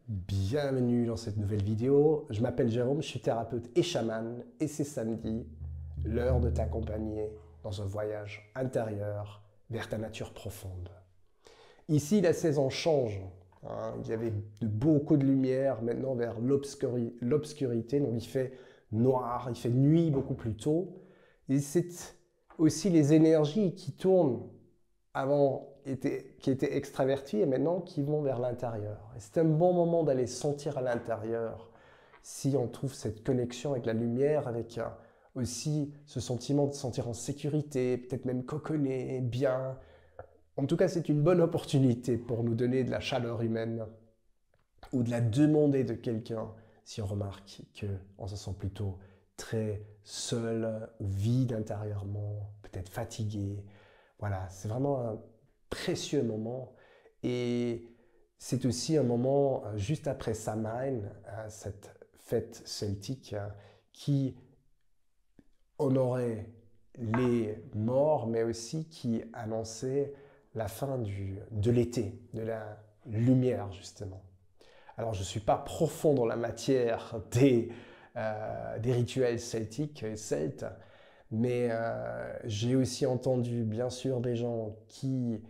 Bienvenue dans cette nouvelle vidéo. Je m'appelle Jérôme, je suis thérapeute et chaman et c'est samedi, l'heure de t'accompagner dans un voyage intérieur vers ta nature profonde. Ici, la saison change. Il y avait beaucoup de lumière maintenant vers l'obscurité, donc il fait noir, il fait nuit beaucoup plus tôt. Et c'est aussi les énergies qui tournent qui étaient extravertis et maintenant qui vont vers l'intérieur. Et c'est un bon moment d'aller sentir à l'intérieur si on trouve cette connexion avec la lumière, avec aussi ce sentiment de se sentir en sécurité, peut-être même coconné, bien. En tout cas, c'est une bonne opportunité pour nous donner de la chaleur humaine ou de la demander de quelqu'un si on remarque qu'on se sent plutôt très seul ou vide intérieurement, peut-être fatigué. Voilà, c'est vraiment un précieux moment. Et c'est aussi un moment juste après Samhain, cette fête celtique qui honorait les morts, mais aussi qui annonçait la fin de l'été, de la lumière justement. Alors je ne suis pas profond dans la matière des rituels celtiques et celtes, mais j'ai aussi entendu bien sûr des gens qui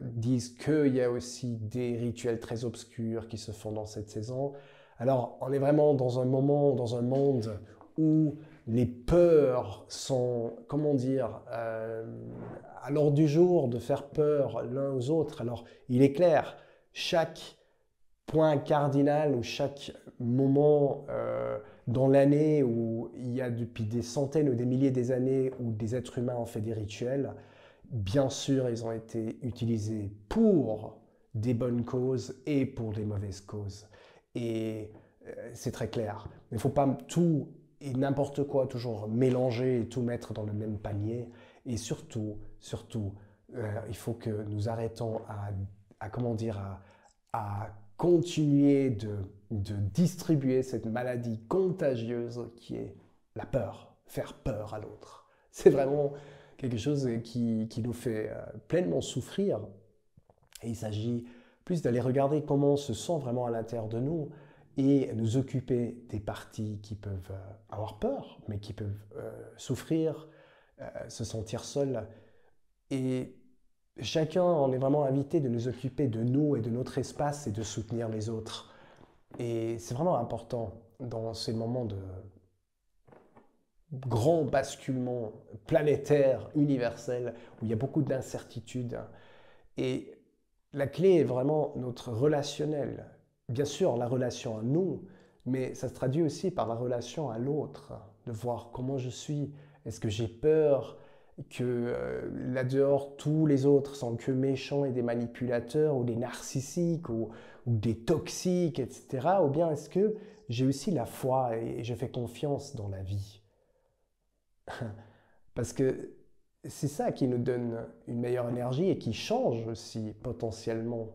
disent qu'il y a aussi des rituels très obscurs qui se font dans cette saison. Alors on est vraiment dans un moment, dans un monde où les peurs sont, comment dire, à l'ordre du jour de faire peur l'un aux autres. Alors il est clair, chaque point cardinal ou chaque moment dans l'année où il y a depuis des centaines ou des milliers d'années où des êtres humains ont fait des rituels, bien sûr, ils ont été utilisés pour des bonnes causes et pour des mauvaises causes. Et c'est très clair. Il ne faut pas tout et n'importe quoi toujours mélanger et tout mettre dans le même panier. Et surtout, il faut que nous arrêtons comment dire, à continuer de distribuer cette maladie contagieuse qui est la peur, faire peur à l'autre. C'est vraiment quelque chose qui nous fait pleinement souffrir. Et il s'agit plus d'aller regarder comment on se sent vraiment à l'intérieur de nous et nous occuper des parties qui peuvent avoir peur, mais qui peuvent souffrir, se sentir seuls. Et chacun, on est vraiment invité de nous occuper de nous et de notre espace et de soutenir les autres. Et c'est vraiment important dans ces moments de grand basculement planétaire, universel, où il y a beaucoup d'incertitudes. Et la clé est vraiment notre relationnel. Bien sûr, la relation à nous, mais ça se traduit aussi par la relation à l'autre, de voir comment je suis. Est-ce que j'ai peur que là-dehors, tous les autres sont que méchants et des manipulateurs ou des narcissiques ou des toxiques, etc. Ou bien est-ce que j'ai aussi la foi et je fais confiance dans la vie? Parce que c'est ça qui nous donne une meilleure énergie et qui change aussi potentiellement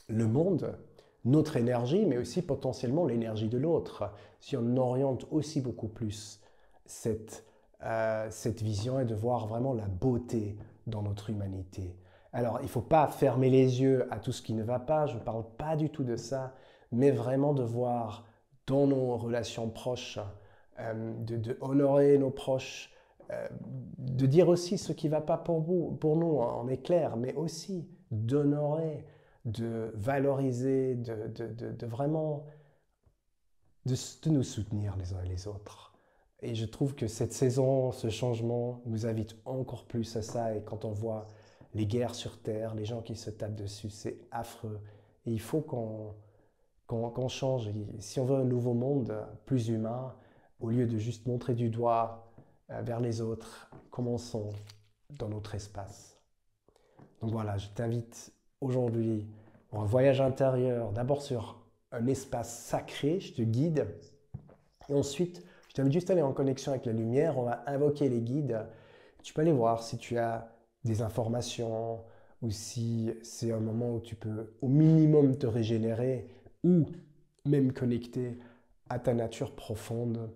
le monde, notre énergie, mais aussi potentiellement l'énergie de l'autre, si on oriente aussi beaucoup plus cette vision et de voir vraiment la beauté dans notre humanité. Alors, il ne faut pas fermer les yeux à tout ce qui ne va pas, je ne parle pas du tout de ça, mais vraiment de voir dans nos relations proches, de honorer nos proches, de dire aussi ce qui ne va pas pour nous, on est clair, mais aussi d'honorer, de valoriser, de vraiment de nous soutenir les uns et les autres. Et je trouve que cette saison, ce changement nous invite encore plus à ça. Et quand on voit les guerres sur Terre, les gens qui se tapent dessus, c'est affreux. Et il faut qu'on change. Et si on veut un nouveau monde plus humain, au lieu de juste montrer du doigt vers les autres, commençons dans notre espace. Donc voilà, je t'invite aujourd'hui pour un voyage intérieur, d'abord sur un espace sacré, je te guide, et ensuite je t'invite juste à aller en connexion avec la lumière, on va invoquer les guides, tu peux aller voir si tu as des informations ou si c'est un moment où tu peux au minimum te régénérer ou même connecter à ta nature profonde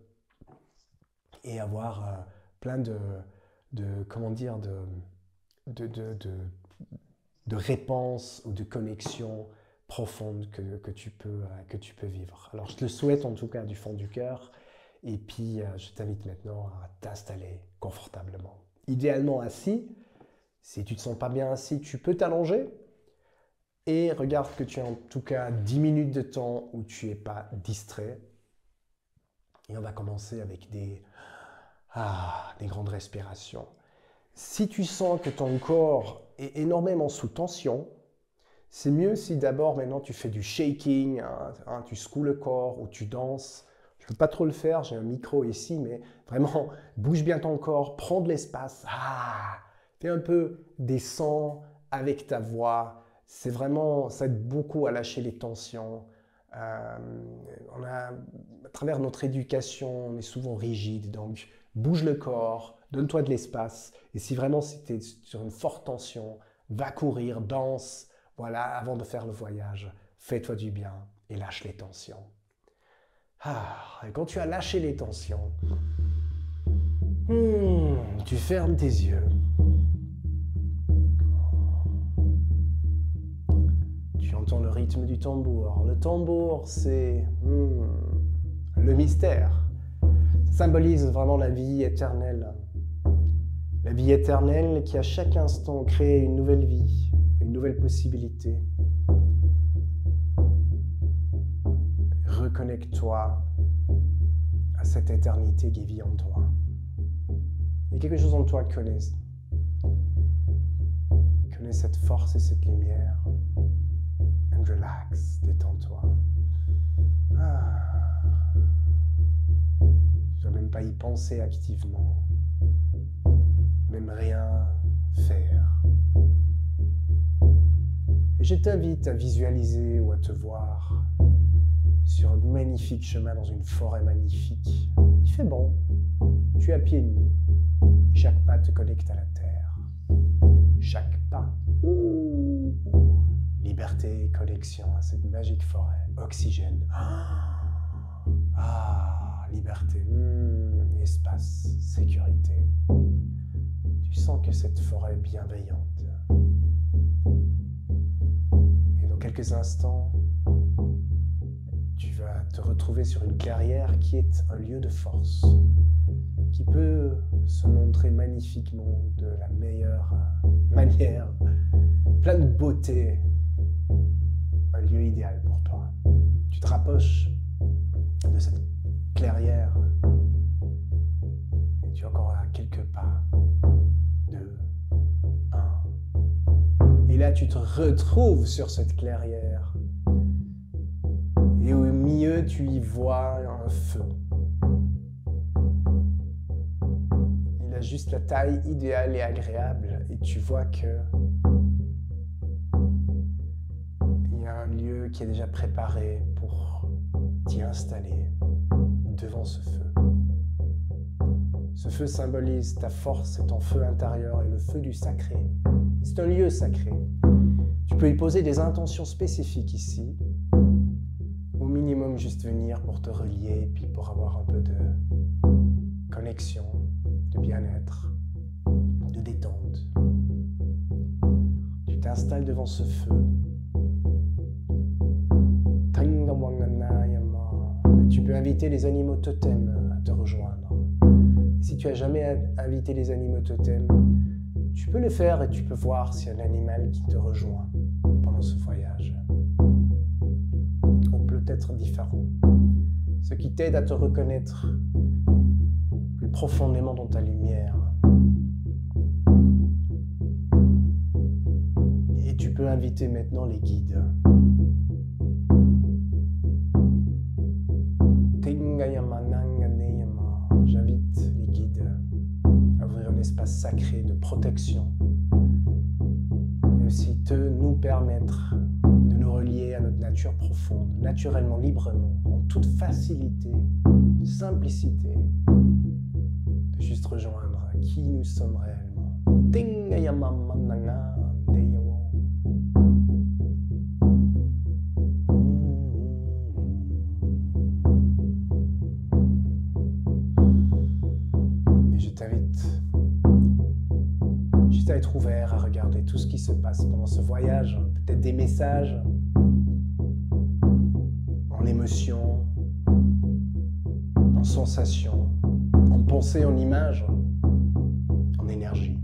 et avoir plein comment dire, de réponses ou de connexions profonde que tu peux vivre. Alors je te le souhaite en tout cas du fond du cœur, et puis je t'invite maintenant à t'installer confortablement. Idéalement assis. Si tu ne te sens pas bien assis, tu peux t'allonger, et regarde que tu as en tout cas 10 minutes de temps où tu n'es pas distrait. Et on va commencer avec des grandes respirations. Si tu sens que ton corps est énormément sous tension, c'est mieux si d'abord maintenant tu fais du shaking, tu secoues le corps ou tu danses. Je ne peux pas trop le faire, j'ai un micro ici, mais vraiment bouge bien ton corps, prends de l'espace. Fais un peu des sons avec ta voix. Ça aide beaucoup à lâcher les tensions. À travers notre éducation, on est souvent rigide, donc bouge le corps, donne-toi de l'espace. Et si vraiment tu es sur une forte tension, va courir, danse, voilà, avant de faire le voyage. Fais-toi du bien et lâche les tensions. Et quand tu as lâché les tensions, tu fermes tes yeux. Tu entends le rythme du tambour. Le tambour, c'est le mystère. Ça symbolise vraiment la vie éternelle. La vie éternelle qui à chaque instant crée une nouvelle vie, une nouvelle possibilité. Reconnecte-toi à cette éternité qui vit en toi. Il y a quelque chose en toi que connais cette force et cette lumière. And relax, détends-toi. Tu ne dois même pas y penser activement. Même rien faire. Et je t'invite à visualiser ou à te voir sur un magnifique chemin dans une forêt magnifique. Il fait bon. Tu es à pieds nus. Chaque pas te connecte à la terre. Chaque pas. Liberté, connexion à cette magique forêt. Oxygène. Liberté. Espace, sécurité. Tu sens que cette forêt est bienveillante. Et dans quelques instants, tu vas te retrouver sur une clairière qui est un lieu de force, qui peut se montrer magnifiquement de la meilleure manière, plein de beauté, un lieu idéal pour toi. Tu te rapproches de cette clairière et tu es encore à quelques pas, 2, 1. Et là, tu te retrouves sur cette clairière. Et au milieu, tu y vois un feu. Il a juste la taille idéale et agréable. Et tu vois que il y a un lieu qui est déjà préparé pour t'y installer devant ce feu. Ce feu symbolise ta force et ton feu intérieur et le feu du sacré. C'est un lieu sacré. Tu peux y poser des intentions spécifiques ici. Au minimum, juste venir pour te relier et puis pour avoir un peu de connexion, de bien-être, de détente. Tu t'installes devant ce feu. Tu peux inviter les animaux totems à te rejoindre. Et si tu n'as jamais invité les animaux totems, tu peux le faire et tu peux voir s'il y a un animal qui te rejoint pendant ce voyage. Ou peut-être différent. Ce qui t'aide à te reconnaître plus profondément dans ta lumière. Et tu peux inviter maintenant les guides. J'invite les guides à ouvrir un espace sacré de protection et aussi nous permettre de nous relier à notre nature profonde, naturellement, librement, en toute facilité, simplicité, de juste rejoindre qui nous sommes réellement. À être ouvert, à regarder tout ce qui se passe pendant ce voyage, peut-être des messages, émotions, en sensations, en pensées, en images, en énergie.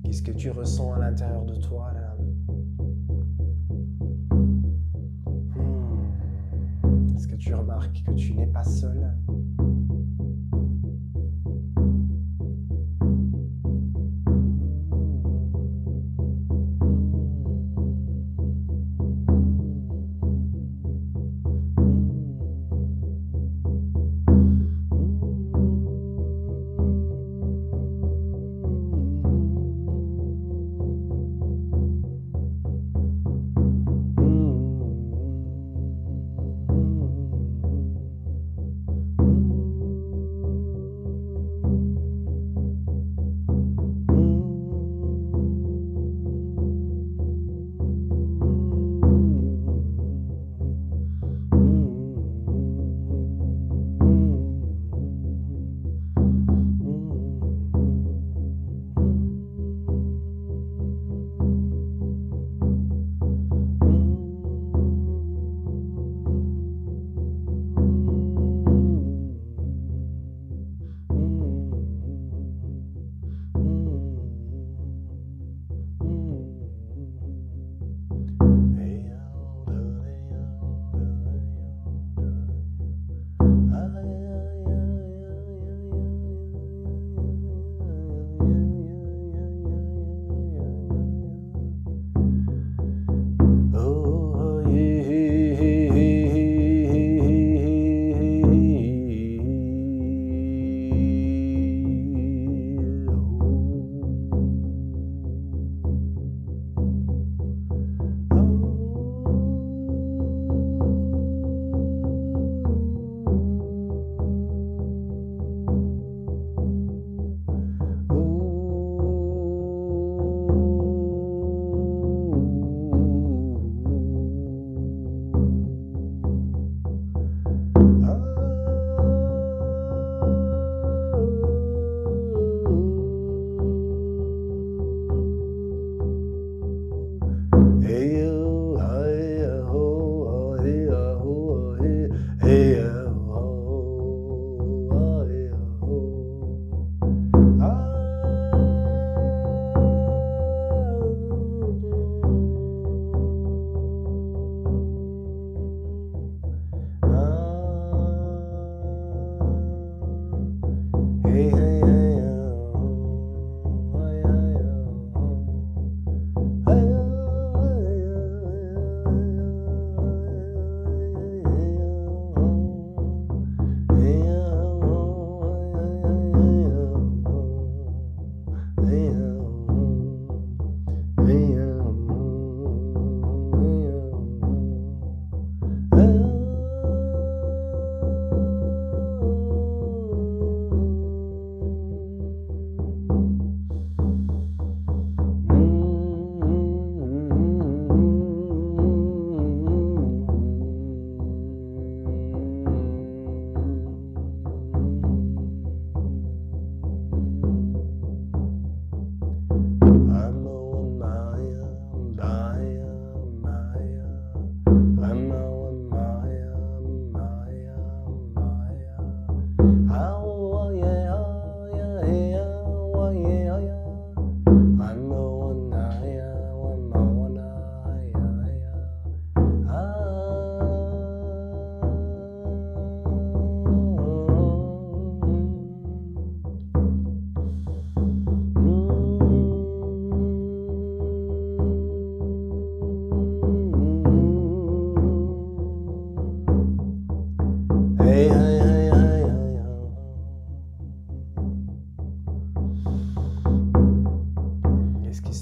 Qu'est-ce que tu ressens à l'intérieur de toi là? Est-ce que tu remarques que tu n'es pas seul?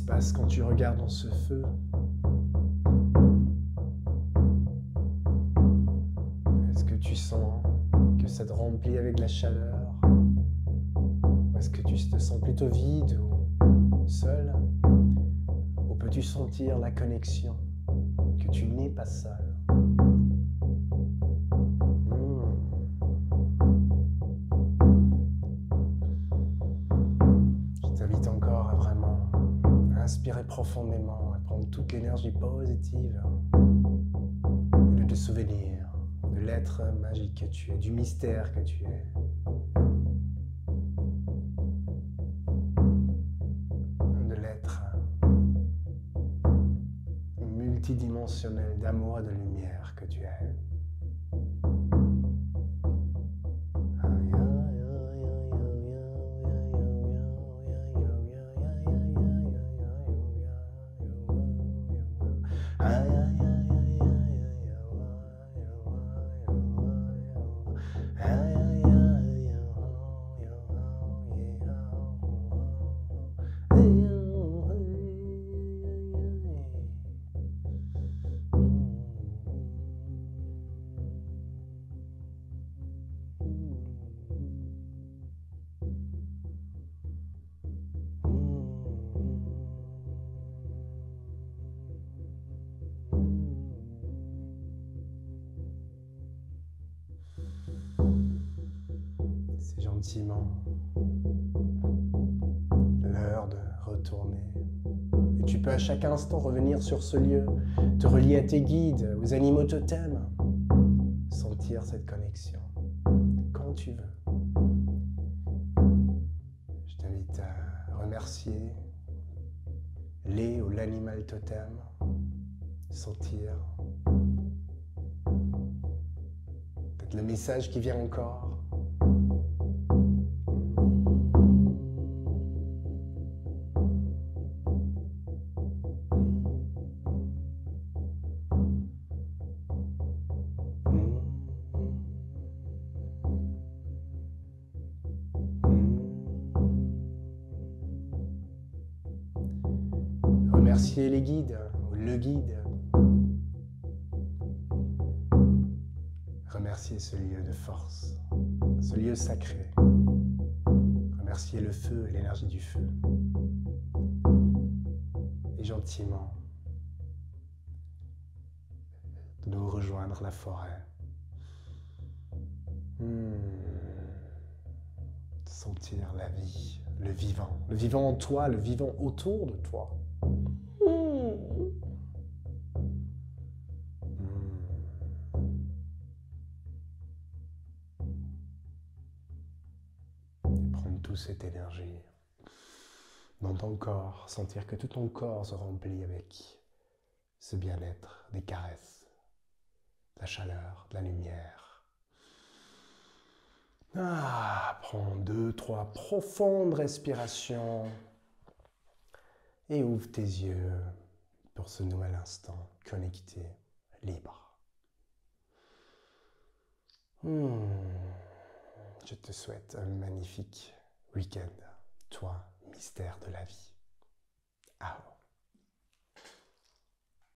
passe quand tu regardes dans ce feu? Est-ce que tu sens que ça te remplit avec la chaleur? Ou est-ce que tu te sens plutôt vide ou seul? Ou peux-tu sentir la connexion, que tu n'es pas seul? Je t'invite encore à vraiment inspirer profondément, à prendre toute l'énergie positive et de te souvenir de l'être magique que tu es, du mystère que tu es. De l'être multidimensionnel d'amour et de lumière que tu es. C'est gentiment l'heure de retourner. Et tu peux à chaque instant revenir sur ce lieu, te relier à tes guides, aux animaux totems, sentir cette connexion quand tu veux. Je t'invite à remercier les ou l'animal totem, sentir peut-être le message qui vient encore. Remercier les guides ou le guide. Remercier ce lieu de force, ce lieu sacré. Remercier le feu et l'énergie du feu. Et gentiment, de nous rejoindre la forêt. Sentir la vie, le vivant en toi, le vivant autour de toi. Et prendre toute cette énergie dans ton corps, sentir que tout ton corps se remplit avec ce bien-être, des caresses, de la chaleur, de la lumière. Prends 2, 3 profondes respirations et ouvre tes yeux pour ce nouvel instant connecté, libre. Je te souhaite un magnifique week-end, toi, mystère de la vie.